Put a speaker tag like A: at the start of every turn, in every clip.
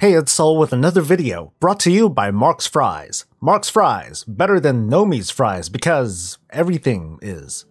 A: Hey, it's Sol with another video, brought to you by Mark's Fries. Mark's Fries, better than Nomi's Fries because everything is.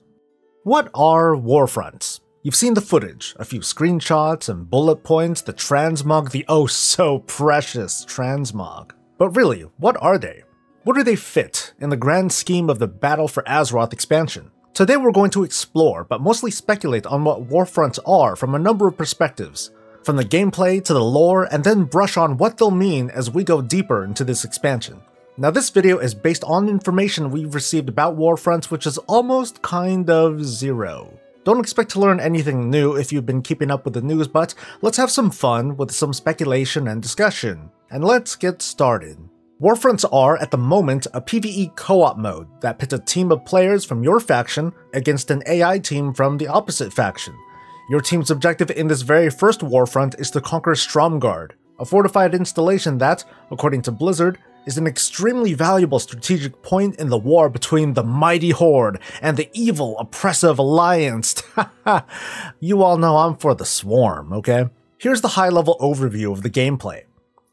A: What are Warfronts? You've seen the footage, a few screenshots and bullet points, the transmog, the oh so precious transmog. But really, what are they? Where do they fit in the grand scheme of the Battle for Azeroth expansion? Today we're going to explore, but mostly speculate on what Warfronts are from a number of perspectives. From the gameplay to the lore, and then brush on what they'll mean as we go deeper into this expansion. Now this video is based on information we've received about Warfronts, which is almost kind of zero. Don't expect to learn anything new if you've been keeping up with the news, but let's have some fun with some speculation and discussion. And let's get started. Warfronts are, at the moment, a PvE co-op mode that pits a team of players from your faction against an AI team from the opposite faction. Your team's objective in this very first Warfront is to conquer Stromgarde, a fortified installation that, according to Blizzard, is an extremely valuable strategic point in the war between the mighty Horde and the evil, oppressive Alliance. You all know I'm for the Swarm, okay? Here's the high-level overview of the gameplay.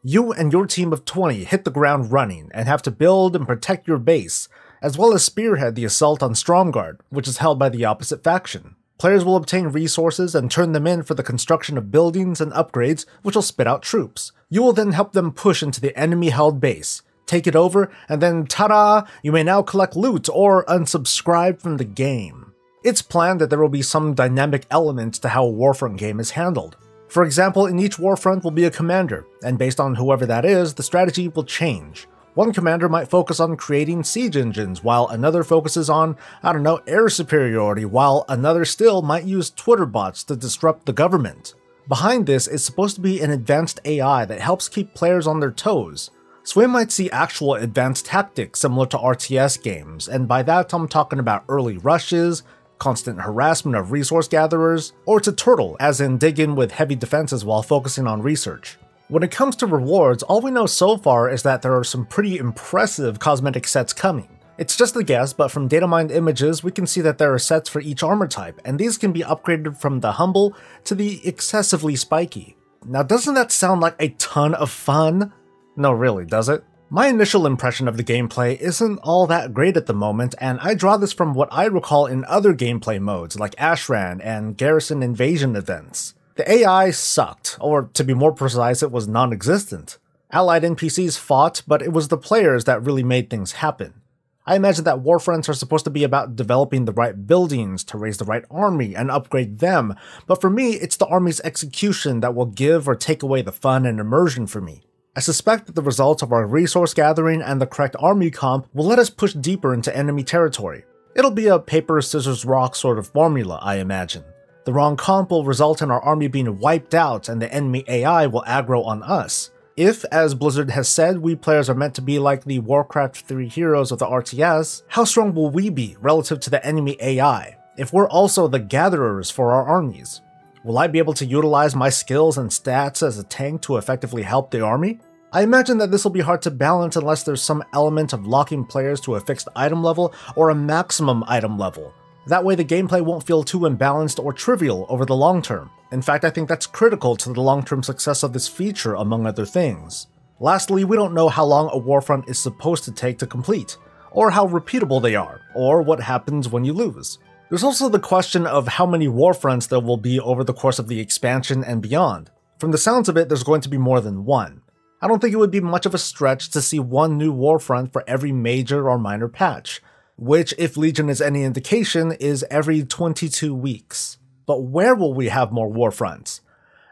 A: You and your team of 20 hit the ground running and have to build and protect your base, as well as spearhead the assault on Stromgarde, which is held by the opposite faction. Players will obtain resources and turn them in for the construction of buildings and upgrades, which will spit out troops. You will then help them push into the enemy-held base, take it over, and then ta-da! You may now collect loot or unsubscribe from the game. It's planned that there will be some dynamic elements to how a Warfront game is handled. For example, in each Warfront will be a commander, and based on whoever that is, the strategy will change. One commander might focus on creating siege engines, while another focuses on, air superiority, while another still might use Twitter bots to disrupt the government. Behind this is supposed to be an advanced AI that helps keep players on their toes. So we might see actual advanced tactics similar to RTS games, and by that I'm talking about early rushes, constant harassment of resource gatherers, or to turtle, as in dig in with heavy defenses while focusing on research. When it comes to rewards, all we know so far is that there are some pretty impressive cosmetic sets coming. It's just a guess, but from data mined images, we can see that there are sets for each armor type, and these can be upgraded from the humble to the excessively spiky. Now doesn't that sound like a ton of fun? No really, does it? My initial impression of the gameplay isn't all that great at the moment, and I draw this from what I recall in other gameplay modes like Ashran and Garrison Invasion events. The AI sucked, or to be more precise, it was non-existent. Allied NPCs fought, but it was the players that really made things happen. I imagine that Warfronts are supposed to be about developing the right buildings to raise the right army and upgrade them, but for me, it's the army's execution that will give or take away the fun and immersion for me. I suspect that the results of our resource gathering and the correct army comp will let us push deeper into enemy territory. It'll be a paper, scissors, rock sort of formula, I imagine. The wrong comp will result in our army being wiped out and the enemy AI will aggro on us. If, as Blizzard has said, we players are meant to be like the Warcraft 3 heroes of the RTS, how strong will we be relative to the enemy AI, if we're also the gatherers for our armies? Will I be able to utilize my skills and stats as a tank to effectively help the army? I imagine that this will be hard to balance unless there's some element of locking players to a fixed item level or a maximum item level. That way the gameplay won't feel too imbalanced or trivial over the long term. In fact, I think that's critical to the long-term success of this feature, among other things. Lastly, we don't know how long a Warfront is supposed to take to complete, or how repeatable they are, or what happens when you lose. There's also the question of how many Warfronts there will be over the course of the expansion and beyond. From the sounds of it, there's going to be more than one. I don't think it would be much of a stretch to see one new Warfront for every major or minor patch, which, if Legion is any indication, is every 22 weeks. But where will we have more Warfronts?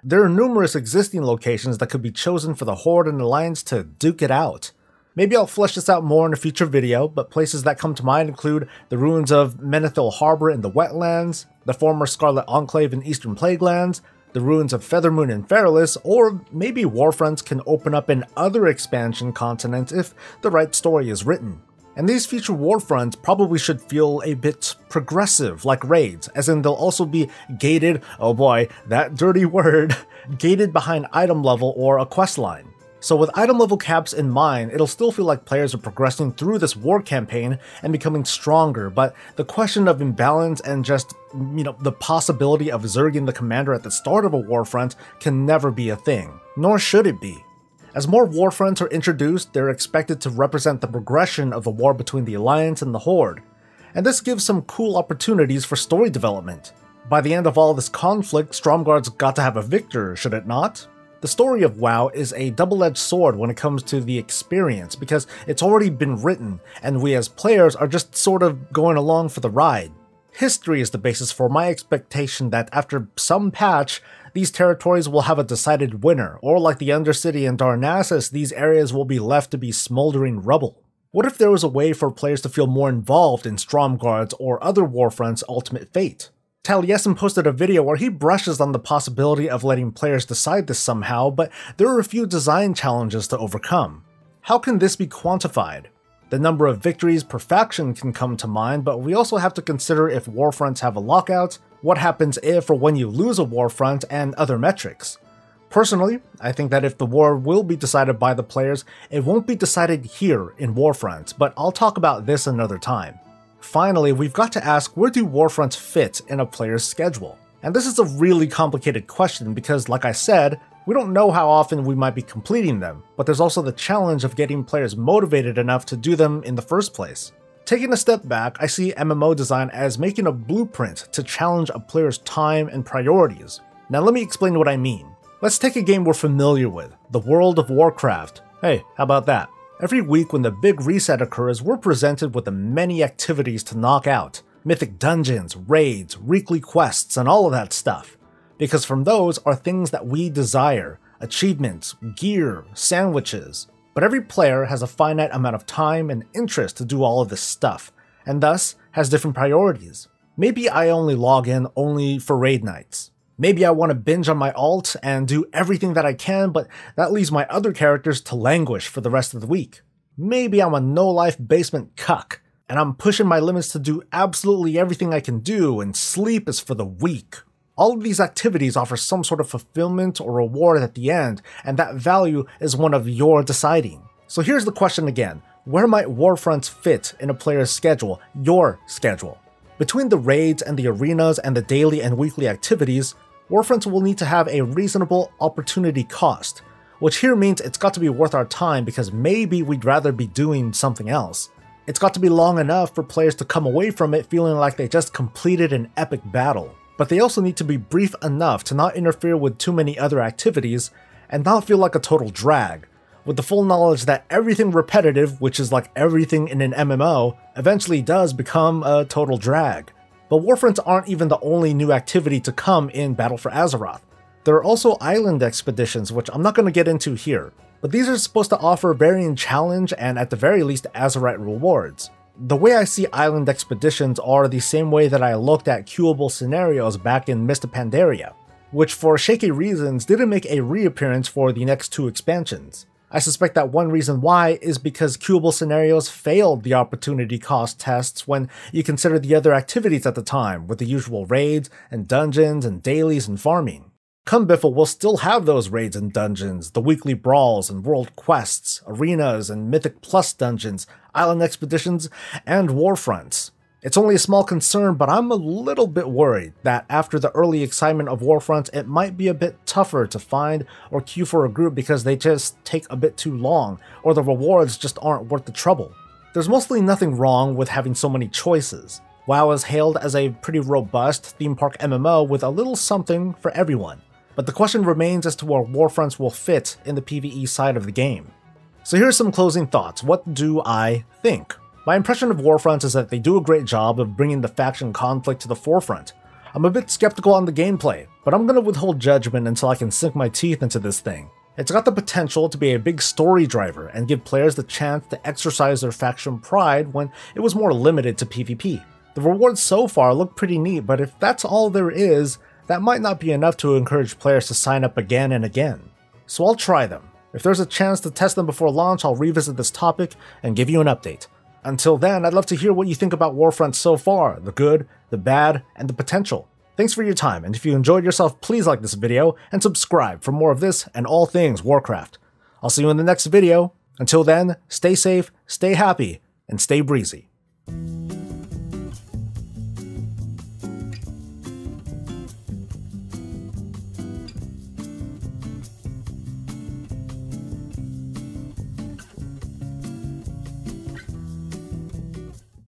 A: There are numerous existing locations that could be chosen for the Horde and Alliance to duke it out. Maybe I'll flesh this out more in a future video, but places that come to mind include the ruins of Menethil Harbor in the Wetlands, the former Scarlet Enclave in Eastern Plaguelands, the ruins of Feathermoon and Feralus, or maybe Warfronts can open up in other expansion continents if the right story is written. And these future Warfronts probably should feel a bit progressive, like raids, as in they'll also be gated, oh boy, that dirty word, gated behind item level or a quest line. So with item level caps in mind, it'll still feel like players are progressing through this war campaign and becoming stronger, but the question of imbalance and just, the possibility of zerging the commander at the start of a Warfront can never be a thing, nor should it be. As more Warfronts are introduced, they're expected to represent the progression of the war between the Alliance and the Horde, and this gives some cool opportunities for story development. By the end of all this conflict, Stromgarde's got to have a victor, should it not? The story of WoW is a double-edged sword when it comes to the experience, because it's already been written, and we as players are just sort of going along for the ride. History is the basis for my expectation that after some patch, these territories will have a decided winner, or like the Undercity and Darnassus, these areas will be left to be smoldering rubble. What if there was a way for players to feel more involved in Stromgarde's or other Warfronts' ultimate fate? Taliesin posted a video where he brushes on the possibility of letting players decide this somehow, but there are a few design challenges to overcome. How can this be quantified? The number of victories per faction can come to mind, but we also have to consider if Warfronts have a lockout, what happens if or when you lose a Warfront, and other metrics. Personally, I think that if the war will be decided by the players, it won't be decided here in Warfronts, but I'll talk about this another time. Finally, we've got to ask, where do Warfronts fit in a player's schedule? And this is a really complicated question because, like I said, we don't know how often we might be completing them, but there's also the challenge of getting players motivated enough to do them in the first place. Taking a step back, I see MMO design as making a blueprint to challenge a player's time and priorities. Now let me explain what I mean. Let's take a game we're familiar with, the world of Warcraft. Hey, how about that? Every week when the big reset occurs, we're presented with the many activities to knock out. Mythic dungeons, raids, weekly quests, and all of that stuff. Because from those are things that we desire, achievements, gear, sandwiches. But every player has a finite amount of time and interest to do all of this stuff, and thus has different priorities. Maybe I only log in only for raid nights. Maybe I want to binge on my alt and do everything that I can, but that leaves my other characters to languish for the rest of the week. Maybe I'm a no-life basement cuck, and I'm pushing my limits to do absolutely everything I can do, and sleep is for the weak. All of these activities offer some sort of fulfillment or reward at the end, and that value is one of your deciding. So here's the question again, where might Warfronts fit in a player's schedule, your schedule? Between the raids and the arenas and the daily and weekly activities, Warfronts will need to have a reasonable opportunity cost, which here means it's got to be worth our time because maybe we'd rather be doing something else. It's got to be long enough for players to come away from it feeling like they just completed an epic battle. But they also need to be brief enough to not interfere with too many other activities and not feel like a total drag, with the full knowledge that everything repetitive, which is like everything in an MMO, eventually does become a total drag. But Warfronts aren't even the only new activity to come in Battle for Azeroth. There are also island expeditions, which I'm not going to get into here, but these are supposed to offer varying challenge and at the very least Azerite rewards. The way I see island expeditions are the same way that I looked at queuable scenarios back in Mist of Pandaria, which for shaky reasons didn't make a reappearance for the next two expansions. I suspect that one reason why is because queuable scenarios failed the opportunity cost tests when you consider the other activities at the time, with the usual raids and dungeons and dailies and farming. Come Biffle, we'll still have those raids and dungeons, the weekly brawls and world quests, arenas and Mythic Plus dungeons, island expeditions, and Warfronts. It's only a small concern, but I'm a little bit worried that after the early excitement of Warfronts, it might be a bit tougher to find or queue for a group because they just take a bit too long, or the rewards just aren't worth the trouble. There's mostly nothing wrong with having so many choices. WoW is hailed as a pretty robust theme park MMO with a little something for everyone. But the question remains as to where Warfronts will fit in the PvE side of the game. So here's some closing thoughts. What do I think? My impression of Warfronts is that they do a great job of bringing the faction conflict to the forefront. I'm a bit skeptical on the gameplay, but I'm going to withhold judgment until I can sink my teeth into this thing. It's got the potential to be a big story driver and give players the chance to exercise their faction pride when it was more limited to PvP. The rewards so far look pretty neat, but if that's all there is, that might not be enough to encourage players to sign up again and again. So I'll try them. If there's a chance to test them before launch, I'll revisit this topic and give you an update. Until then, I'd love to hear what you think about Warfronts so far, the good, the bad, and the potential. Thanks for your time, and if you enjoyed yourself, please like this video and subscribe for more of this and all things Warcraft. I'll see you in the next video. Until then, stay safe, stay happy, and stay breezy.